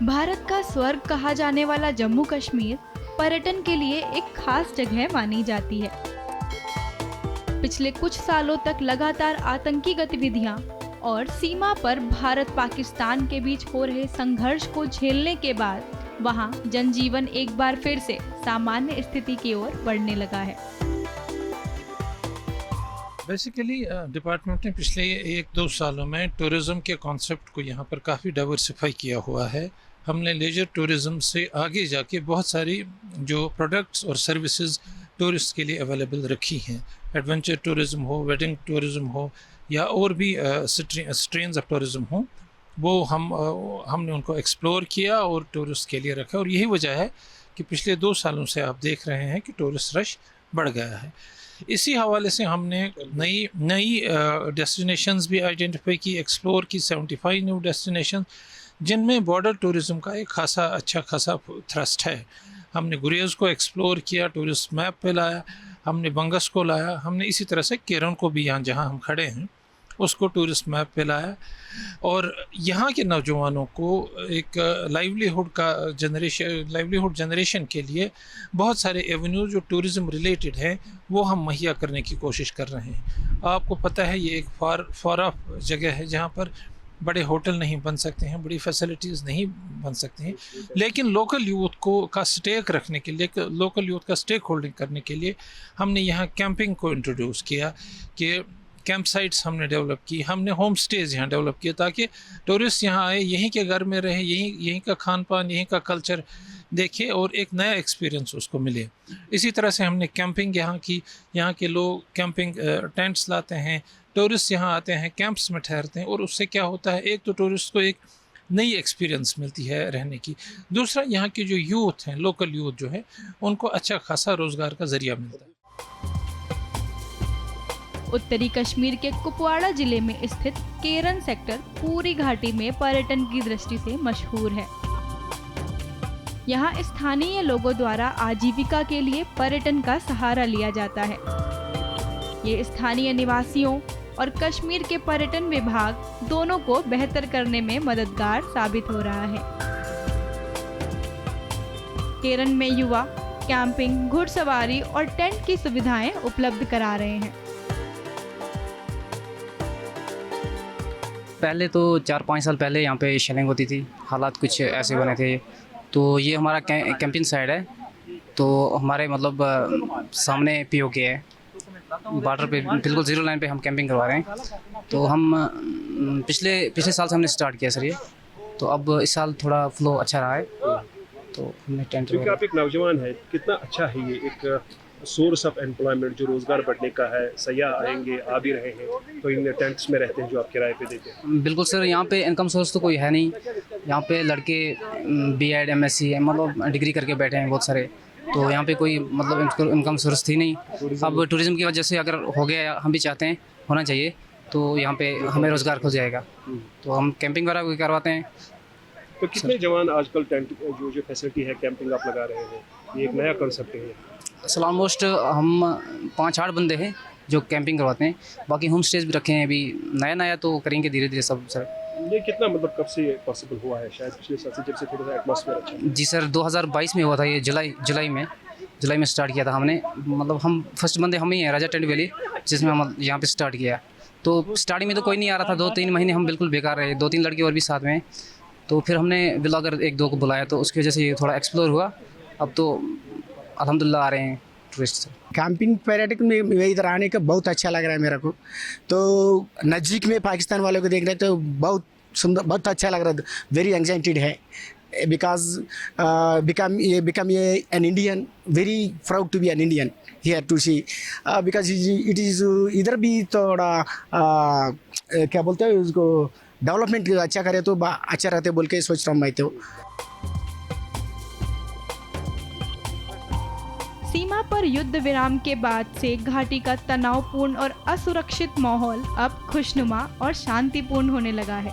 भारत का स्वर्ग कहा जाने वाला जम्मू कश्मीर पर्यटन के लिए एक खास जगह मानी जाती है। पिछले कुछ सालों तक लगातार आतंकी गतिविधियां और सीमा पर भारत पाकिस्तान के बीच हो रहे संघर्ष को झेलने के बाद वहां जनजीवन एक बार फिर से सामान्य स्थिति की ओर बढ़ने लगा है। बेसिकली डिपार्टमेंट ने पिछले 1-2 सालों में टूरिज़्म के कॉन्सेप्ट को यहाँ पर काफ़ी डाइवर्सिफाई किया हुआ है। हमने लेजर टूरिज़्म से आगे जाके बहुत सारी जो प्रोडक्ट्स और सर्विसेज टूरिस्ट के लिए अवेलेबल रखी हैं। एडवेंचर टूरिज़्म हो, वेडिंग टूरिज़्म हो या और भी स्ट्रेन्स ऑफ टूरिज़्म हो, वो हमने उनको एक्सप्लोर किया और टूरिस्ट के लिए रखा। और यही वजह है कि पिछले 2 सालों से आप देख रहे हैं कि टूरिस्ट रश बढ़ गया है। इसी हवाले से हमने नई डेस्टिनेशंस भी आइडेंटिफाई की, एक्सप्लोर की 75 न्यू डेस्टिनेशन, जिनमें बॉर्डर टूरिज़्म का एक अच्छा खासा थ्रस्ट है। हमने गुरेज़ को एक्सप्लोर किया, टूरिस्ट मैप पे लाया, हमने बंगस को लाया, हमने इसी तरह से केरन को भी यहाँ जहाँ हम खड़े हैं उसको टूरिस्ट मैप पे लाया। और यहाँ के नौजवानों को एक लाइवलीहुड जनरेशन के लिए बहुत सारे एवेन्यूज़ जो टूरिज़्म रिलेटेड हैं वो हम मुहैया करने की कोशिश कर रहे हैं। आपको पता है ये एक फार ऑफ जगह है जहाँ पर बड़े होटल नहीं बन सकते हैं, बड़ी फैसिलिटीज़ नहीं बन सकती हैं, लेकिन लोकल यूथ का स्टेक रखने के लिए, लोकल यूथ का स्टेक होल्डिंग करने के लिए हमने यहाँ कैंपिंग को इंट्रोड्यूस किया कि कैंप साइट्स हमने डेवलप की, हमने होम स्टेज यहाँ डेवलप किए ताकि टूरिस्ट यहाँ आए, यहीं के घर में रहे, यहीं का खान पान, यहीं का कल्चर देखे और एक नया एक्सपीरियंस उसको मिले। इसी तरह से हमने कैंपिंग यहाँ की, यहाँ के लोग कैंपिंग टेंट्स लाते हैं, टूरिस्ट यहाँ आते हैं, कैंप्स में ठहरते हैं और उससे क्या होता है, एक तो टूरिस्ट को एक नई एक्सपीरियंस मिलती है रहने की, दूसरा यहाँ की जो यूथ हैं, लोकल यूथ जो है, उनको अच्छा खासा रोज़गार का ज़रिया मिलता है। उत्तरी कश्मीर के कुपवाड़ा जिले में स्थित केरन सेक्टर पूरी घाटी में पर्यटन की दृष्टि से मशहूर है। यहाँ स्थानीय लोगों द्वारा आजीविका के लिए पर्यटन का सहारा लिया जाता है। ये स्थानीय निवासियों और कश्मीर के पर्यटन विभाग दोनों को बेहतर करने में मददगार साबित हो रहा है। केरन में युवा कैंपिंग, घुड़सवारी और टेंट की सुविधाएं उपलब्ध करा रहे हैं। पहले तो 4-5 साल पहले यहाँ पे शेलिंग होती थी, हालात कुछ ऐसे बने थे। तो ये हमारा कैंपिंग साइड है, तो हमारे मतलब सामने पीओके है, बॉर्डर पे बिल्कुल ज़ीरो लाइन पे हम कैंपिंग करवा रहे हैं। तो हम पिछले साल से हमने स्टार्ट किया सर ये, तो अब इस साल थोड़ा फ्लो अच्छा रहा है, तो हमने टेंट। क्योंकि आप एक नौजवान है, कितना अच्छा है ये एक सोर्स ऑफ एम्प्लॉयमेंट जो रोज़गार बढ़ने का है। सयाह आएंगे, आ भी रहे हैं, तो इन टेंट्स में रहते हैं जो आप किराए पे देते हैं। बिल्कुल सर, यहाँ पे इनकम सोर्स तो कोई है नहीं। यहाँ पे लड़के B.Ed MSc मतलब डिग्री करके बैठे हैं बहुत सारे, तो यहाँ पे कोई मतलब इनकम सोर्स थी नहीं। अब टूरिज़्म की वजह से अगर हो गया, हम भी चाहते हैं होना चाहिए, तो यहाँ पे हमें रोज़गार खुल जाएगा, तो हम कैंपिंग वगैरह करवाते हैं। तो कितने जवान आजकल टेंट जो फैसिलिटी है कैंपिंग आप लगा रहे हैं, ये एक नया कंसेप्ट है? असल ऑलमोस्ट हम 5-8 बंदे हैं जो कैंपिंग करवाते हैं, बाकी होम स्टेज भी रखे हैं। अभी नया तो करेंगे धीरे धीरे सब सर। ये कितना मतलब कब से पॉसिबल हुआ है? शायद पिछले साल से जब से थोड़ा सा एटमॉस्फेयर अच्छा। जी सर, 2022 में हुआ था ये, जुलाई में स्टार्ट किया था हमने। मतलब हम फर्स्ट बंदे हम ही हैं, राजा टेंट वैली, जिसमें हम यहाँ पे स्टार्ट किया। तो स्टार्टिंग में तो कोई नहीं आ रहा था, 2-3 महीने हम बिल्कुल बेकार रहे, 2-3 लड़के और भी साथ में। तो फिर हमने ब्लॉगर 1-2 को बुलाया, तो उसकी वजह से ये थोड़ा एक्सप्लोर हुआ। अब तो अल्हम्दुलिल्लाह आ रहे हैं टूरिस्ट। कैंपिंग पर्यटक में इधर आने का बहुत अच्छा लग रहा है मेरे को। तो नज़दीक में पाकिस्तान वालों को देख रहे तो बहुत सुंदर, बहुत अच्छा लग रहा है। वेरी एक्साइटेड है because become an Indian, very proud to be an Indian here to see because it is इधर भी थोड़ा क्या बोलते हैं उसको, डेवलपमेंट अच्छा करे तो अच्छा रहते बोल के सोच रहा हूँ मैं तो। सीमा पर युद्ध विराम के बाद से घाटी का तनावपूर्ण और असुरक्षित माहौल अब खुशनुमा और शांतिपूर्ण होने लगा है।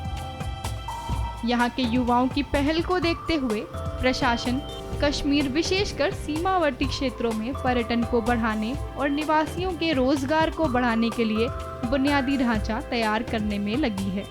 यहाँ के युवाओं की पहल को देखते हुए प्रशासन कश्मीर विशेषकर सीमावर्ती क्षेत्रों में पर्यटन को बढ़ाने और निवासियों के रोजगार को बढ़ाने के लिए बुनियादी ढांचा तैयार करने में लगी है।